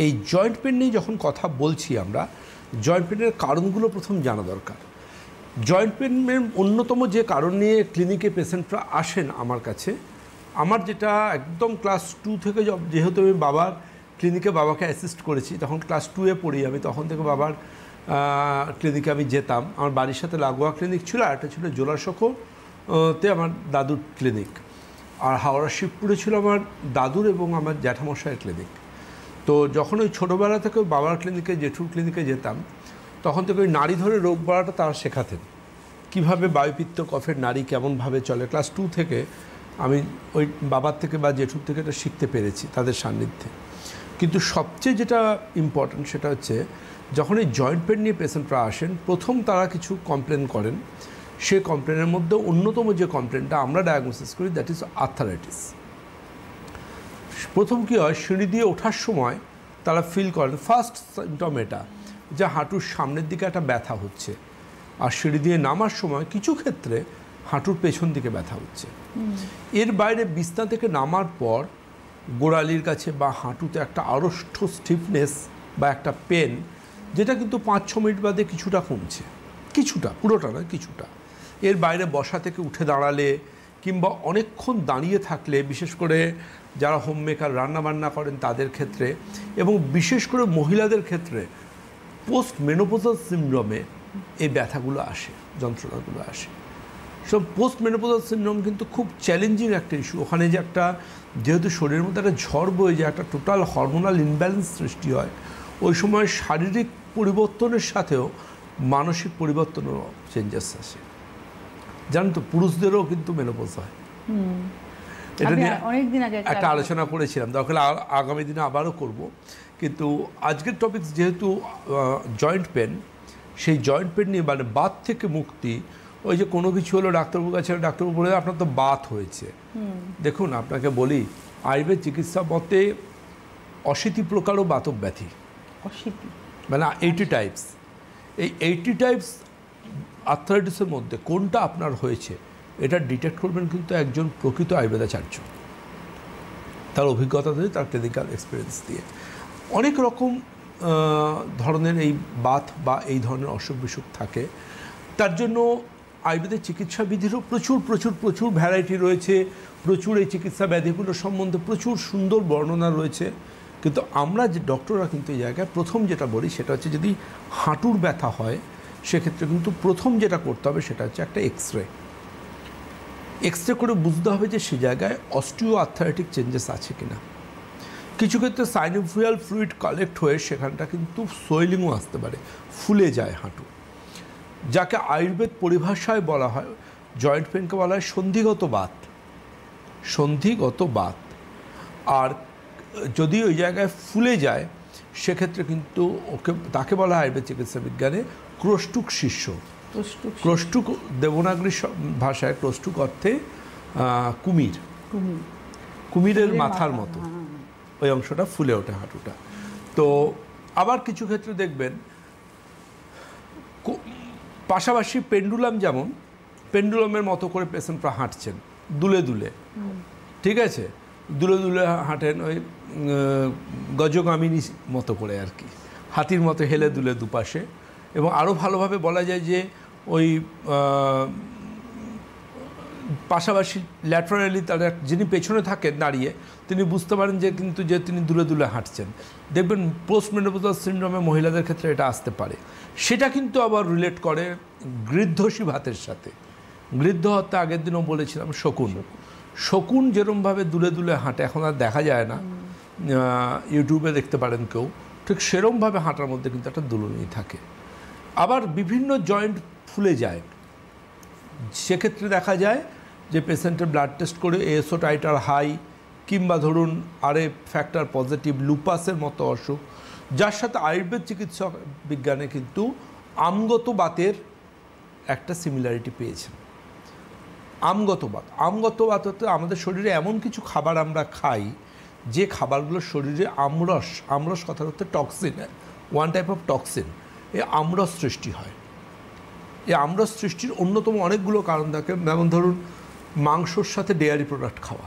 এই joint pain নিয়ে যখন কথা বলছি আমরা, জয়েন্ট পেনের কারণগুলো প্রথম জানা দরকার। জয়েন্ট পেনের অন্যতম যে কারণ নিয়ে ক্লিনিকে পেশেন্টরা আসেন আমার কাছে, আমার যেটা একদম ক্লাস 2 থেকে যেহেতু আমি বাবার ক্লিনিকে বাবাকে অ্যাসিস্ট করেছি, তখন ক্লাস 2-এ পড়ি আমি, তখন থেকে বাবার ক্লিনিকে আমি যেতাম। আমার বাড়ির সাথে লাগোয়া ক্লিনিক ছিল, আর একটা ছিল জোড়াসাঁকোতে আমার দাদুর ক্লিনিক, আর হাওড়া শিবপুরে ছিল আমার দাদুর এবং আমার জ্যাঠামশাইয়ের ক্লিনিক। তো যখন ওই ছোটোবেলা থেকে বাবার ক্লিনিকে জেঠুর ক্লিনিকে যেতাম, তখন থেকে ওই নাড়ি ধরে রোগ বাড়াটা তারা শেখাতেন, কীভাবে বায়ুপিত্ত কফের নাড়ি কেমনভাবে চলে। ক্লাস 2 থেকে আমি ওই বাবার থেকে বা জেঠুর থেকে এটা শিখতে পেরেছি তাদের সান্নিধ্যে। কিন্তু সবচেয়ে যেটা ইম্পর্ট্যান্ট সেটা হচ্ছে, যখন এই জয়েন্ট পেন নিয়ে পেশেন্টরা আসেন, প্রথম তারা কিছু কমপ্লেন করেন। সে কমপ্লেনের মধ্যে অন্যতম যে কমপ্লেনটা আমরা ডায়াগনোসিস করি, দ্যাট ইজ আর্থারাইটিস। প্রথম কী হয়, সিঁড়ি দিয়ে ওঠার সময় তারা ফিল করেন, ফার্স্ট সিমটম এটা, যে হাঁটুর সামনের দিকে একটা ব্যথা হচ্ছে, আর সিঁড়ি দিয়ে নামার সময় কিছু ক্ষেত্রে হাঁটুর পেছন দিকে ব্যথা হচ্ছে। এর বাইরে বিছনা থেকে নামার পর গোড়ালির কাছে বা হাঁটুতে একটা আড়ষ্ট স্টিফনেস বা একটা পেন, যেটা কিন্তু 5-6 মিনিট বাদে কিছুটা কমছে, কিছুটা, পুরোটা নয়, কিছুটা। এর বাইরে বসা থেকে উঠে দাঁড়ালে কিংবা অনেকক্ষণ দাঁড়িয়ে থাকলে, বিশেষ করে যারা হোম মেকার রান্নাবান্না করেন তাদের ক্ষেত্রে, এবং বিশেষ করে মহিলাদের ক্ষেত্রে পোস্ট মেনোপজাল সিনড্রোমে এই ব্যথাগুলো আসে, যন্ত্রণাগুলো আসে। সব পোস্ট মেনোপজাল সিনড্রোম কিন্তু খুব চ্যালেঞ্জিং একটা ইস্যু। ওখানে যে একটা, যেহেতু শরীরের মধ্যে একটা ঝড় বয়ে যায়, একটা টোটাল হরমোনাল ইনব্যালেন্স সৃষ্টি হয়, ওই সময় শারীরিক পরিবর্তনের সাথেও মানসিক পরিবর্তনেরও চেঞ্জেস আসে। জানেন তো, পুরুষদেরও কিন্তু মেনোপজ হয়। এটা নিয়ে অনেকদিন আগে একটা আলোচনা করেছিলাম, দরকার আগামী দিনে আবারও করব। কিন্তু আজকের টপিক যেহেতু জয়েন্ট পেন, সেই জয়েন্ট পেন নিয়ে, মানে বাত থেকে মুক্তি। ওই যে কোনো কিছু হলো, ডাক্তারবাবুর কাছে, ডাক্তারবাবু বলে আপনার তো বাত হয়েছে। দেখুন, আপনাকে বলি, আয়ুর্বেদ চিকিৎসা মতে 80 প্রকারও বাতক ব্যাধি, মানে 80 টাইপস। এই 80 টাইপস আর্থারাইটিসের মধ্যে কোনটা আপনার হয়েছে, এটা ডিটেক্ট করবেন কিন্তু একজন প্রকৃত আয়ুর্বেদাচার্য, তার অভিজ্ঞতা দিয়ে, তার ক্লিনিক্যাল এক্সপিরিয়েন্স দিয়ে। অনেক রকম ধরনের এই বাত বা এই ধরনের অসুখ বিসুখ থাকে। তার জন্য আয়ুর্বেদের চিকিৎসা বিধিরও প্রচুর প্রচুর প্রচুর ভ্যারাইটি রয়েছে, প্রচুর এই চিকিৎসা ব্যাধিগুলোর সম্বন্ধে প্রচুর সুন্দর বর্ণনা রয়েছে। কিন্তু আমরা যে ডক্টররা কিন্তু এই জায়গায় প্রথম যেটা বলি সেটা হচ্ছে, যদি হাঁটুর ব্যথা হয় সেক্ষেত্রে কিন্তু প্রথম যেটা করতে হবে সেটা হচ্ছে একটা এক্সরে করে বুঝতে হবে যে সে জায়গায় অস্টিও আর্থারাইটিক চেঞ্জেস আছে কিনা। কিছু ক্ষেত্রে সাইনোভিয়াল ফ্লুইড কালেক্ট হয়ে সেখানটা কিন্তু সোয়েলিংও আসতে পারে, ফুলে যায় হাঁটু, যাকে আয়ুর্বেদ পরিভাষায় বলা হয়, জয়েন্ট পেনকে বলা হয় সন্ধিগত বাত। আর যদি ওই জায়গায় ফুলে যায় সেক্ষেত্রে কিন্তু তাকে বলা হয় আয়ুর্বেদ চিকিৎসা বিজ্ঞানে ক্রষ্টুক শিষ্য। ক্রষ্টুক দেবনাগরী ভাষায় ক্রষ্টুক অর্থে কুমিরের মাথার মতো ওই অংশটা ফুলে ওঠে হাঁটুটা। তো আবার কিছু ক্ষেত্রে দেখবেন পাশাপাশি পেন্ডুলাম, যেমন পেন্ডুলামের মতো করে পেশেন্টরা হাঁটছেন দুলে দুলে, ঠিক আছে, দুলে দুলে হাঁটেন ওই গজগামিনী মতো করে আর কি, হাতির মতো হেলে দুলে দুপাশে। এবং আরও ভালোভাবে বলা যায় যে ওই পাশাপাশি ল্যাটারালি তারা, যিনি পেছনে থাকেন দাঁড়িয়ে, তিনি বুঝতে পারেন যে কিন্তু যে তিনি দূরে দূরে হাঁটছেন। দেখবেন পোস্ট মেনোপজাল সিনড্রোমে মহিলাদের ক্ষেত্রে এটা আসতে পারে। সেটা কিন্তু আবার রিলেট করে গৃদ্ধশী ভাতের সাথে। গৃদ্ধ হত্যা আগের দিনও বলেছিলাম, শকুন যেরমভাবে দূরে দূরে হাঁটে, এখন আর দেখা যায় না, ইউটিউবে দেখতে পারেন কেউ, ঠিক সেরমভাবে হাঁটার মধ্যে কিন্তু একটা দুলুনি থাকে। আবার বিভিন্ন জয়েন্ট ফুলে যায়, সেক্ষেত্রে দেখা যায় যে পেশেন্টের ব্লাড টেস্ট করে এএসও টাইটার হাই, কিংবা ধরুন আরএ ফ্যাক্টর পজিটিভ, লুপাসের মতো অসুখ, যার সাথে আয়ুর্বেদ চিকিৎসা বিজ্ঞানে কিন্তু আমগত বাতের একটা সিমিলারিটি পেয়েছেন। আমগত বাত হতে আমাদের শরীরে এমন কিছু খাবার আমরা খাই, যে খাবারগুলো শরীরে আমরস কথার হচ্ছে toxin, one type of toxin, এই আমরস সৃষ্টি হয়। এই আমরস সৃষ্টির অন্যতম অনেকগুলো কারণ থাকে, যেমন ধরুন মাংসর সাথে ডেয়ারি প্রোডাক্ট খাওয়া,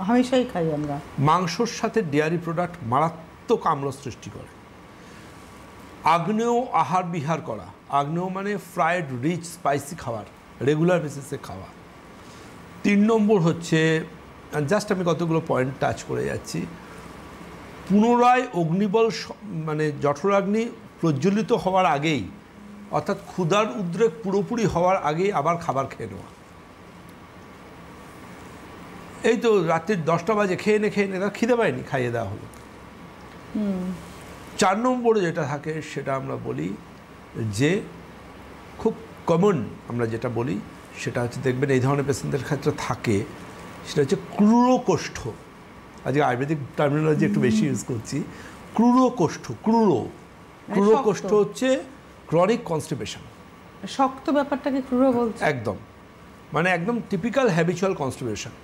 হামেশাই খাই আমরা, মাংসর সাথে ডেয়ারি প্রোডাক্ট মারাত্মক মারাত্মক আম্ল সৃষ্টি করে। আগ্নেয় আহার বিহার করা, আগ্নেয় মানে ফ্রাইড রিচ স্পাইসি খাবার, রেগুলার বেসিসে খাওয়া। 3 নম্বর হচ্ছে, জাস্ট আমি কতগুলো পয়েন্ট টাচ করে যাচ্ছি, পুনরায় অগ্নিবল মানে জঠরাগ্নি প্রজ্বলিত হওয়ার আগেই, অর্থাৎ ক্ষুধার উদ্রেক পুরোপুরি হওয়ার আগেই আবার খাবার খেয়ে নেওয়া। এই তো রাত্রির 10টা বাজে খেয়ে নে খিদে পায়নি, খাইয়ে দেওয়া হলো। 4 নম্বরে যেটা থাকে সেটা আমরা বলি যে খুব কমন, আমরা যেটা বলি সেটা হচ্ছে, দেখবেন এই ধরনের পেশেন্টদের ক্ষেত্রে থাকে, সেটা হচ্ছে ক্রুরকোষ্ঠ। আজকে আয়ুর্বেদিক টার্মিনোলজি একটু বেশি ইউজ করছি। ক্রুরকোষ্ঠ, ক্রুরকোষ্ঠ হচ্ছে ক্রনিক কনস্টিপেশন। শক্ত ব্যাপারটাকে ক্রুর বলছে একদম, মানে একদম টিপিক্যাল হ্যাবিচুয়াল কনস্টিপেশন।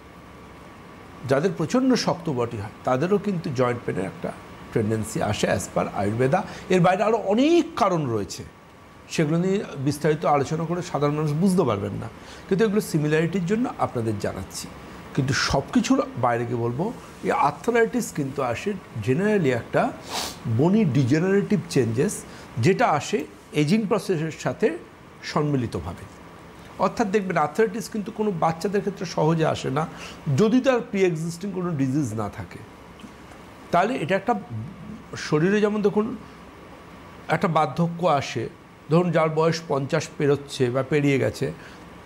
যাদের প্রচণ্ড শক্ত বডি হয় তাদেরও কিন্তু জয়েন্ট পেনের একটা টেন্ডেন্সি আসে অ্যাজ পার আয়ুর্বেদা। এর বাইরে আরও অনেক কারণ রয়েছে, সেগুলো নিয়ে বিস্তারিত আলোচনা করে সাধারণ মানুষ বুঝতে পারবেন না, কিন্তু এগুলো সিমিলারিটির জন্য আপনাদের জানাচ্ছি। কিন্তু সব কিছুর বাইরে গিয়ে বলবো, এই আর্থ্রাইটিস কিন্তু আসে জেনারেলি একটা বনি ডিজেনারেটিভ চেঞ্জেস, যেটা আসে এজিং প্রসেসের সাথে সম্মিলিতভাবে। অর্থাৎ দেখবেন আর্থ্রাইটিস কিন্তু কোনো বাচ্চাদের ক্ষেত্রে সহজে আসে না, যদি তার প্রি এক্সিস্টিং কোনো ডিজিজ না থাকে। তাহলে এটা একটা শরীরে, যেমন দেখুন একটা বার্ধক্য আসে, ধরুন যার বয়স 50 পেরোচ্ছে বা পেরিয়ে গেছে,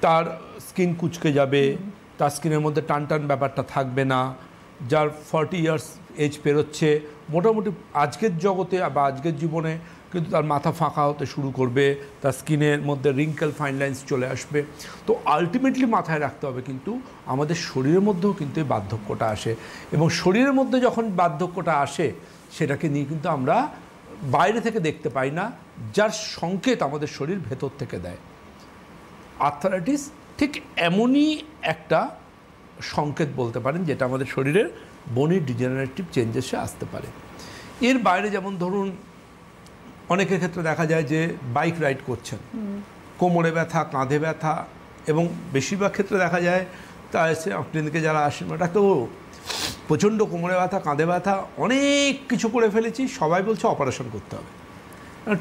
তার স্কিন কুচকে যাবে, তার স্কিনের মধ্যে টান টান ব্যাপারটা থাকবে না। যার 40 ইয়ার্স এজ পেরোচ্ছে, মোটামুটি আজকের জগতে বা আজকের জীবনে কিন্তু তার মাথা ফাঁকা হতে শুরু করবে, তার স্কিনের মধ্যে রিঙ্কেল ফাইন লাইন্স চলে আসবে। তো আলটিমেটলি মাথায় রাখতে হবে কিন্তু আমাদের শরীরের মধ্যেও কিন্তু এই বার্ধক্যটা আসে, এবং শরীরের মধ্যে যখন বার্ধক্যটা আসে সেটাকে নিয়ে কিন্তু আমরা বাইরে থেকে দেখতে পাই না, যার সংকেত আমাদের শরীর ভেতর থেকে দেয়। আর্থ্রাইটিস ঠিক এমনই একটা সংকেত বলতে পারেন, যেটা আমাদের শরীরের বনি ডিজেনারেটিভ চেঞ্জেসে আসতে পারে। এর বাইরে যেমন ধরুন অনেকের ক্ষেত্রে দেখা যায় যে বাইক রাইড করছেন, কোমরে ব্যথা, কাঁধে ব্যথা, এবং বেশিরভাগ ক্ষেত্রে দেখা যায় তা এসে ক্লিনিকে যারা আসেন, ওটা তো প্রচণ্ড কোমরে ব্যথা, কাঁধে ব্যথা, অনেক কিছু করে ফেলেছি, সবাই বলছে অপারেশন করতে হবে।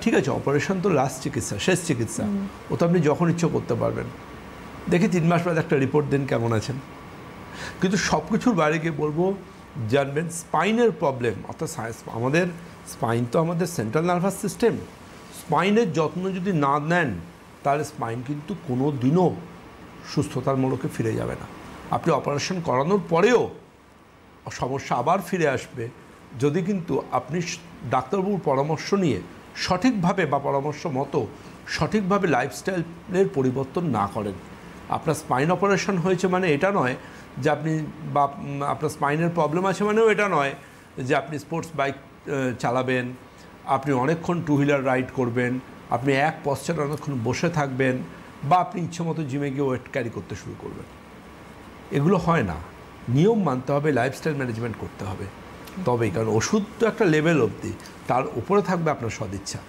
ঠিক আছে, অপারেশন তো লাস্ট চিকিৎসা, শেষ চিকিৎসা, ও তো আপনি যখন ইচ্ছে করতে পারবেন। দেখি 3 মাস বাদে একটা রিপোর্ট দিন কেমন আছেন। কিন্তু সব কিছুর বাইরে গিয়ে বলবো, জানবেন স্পাইনের প্রবলেম, অর্থাৎ আমাদের স্পাইন তো আমাদের সেন্ট্রাল নার্ভাস সিস্টেম, স্পাইনের যত্ন যদি না নেন তাহলে স্পাইন কিন্তু কোনো দিনও সুস্থতার মোড়কে ফিরে যাবে না। আপনি অপারেশন করানোর পরেও সমস্যা আবার ফিরে আসবে যদি কিন্তু আপনি ডাক্তারবাবুর পরামর্শ নিয়ে সঠিকভাবে বা পরামর্শ মতো সঠিকভাবে লাইফস্টাইলের পরিবর্তন না করেন। আপনার স্পাইন অপারেশন হয়েছে মানে এটা নয় যে আপনি, বা আপনার স্পাইনের প্রবলেম আছে মানেও এটা নয় যে আপনি স্পোর্টস বাইক চালাবেন, আপনি অনেকক্ষণ 2 হুইলার রাইড করবেন, আপনি এক পশ্চাৎ অনেকক্ষণ বসে থাকবেন, বা আপনি ইচ্ছে মতো জিমে গিয়ে ওয়েট ক্যারি করতে শুরু করবেন। এগুলো হয় না, নিয়ম মানতে হবে, লাইফস্টাইল ম্যানেজমেন্ট করতে হবে তবেই। কারণ ওষুধ তো একটা লেভেল অবধি, তার উপরে থাকবে আপনার সদিচ্ছা।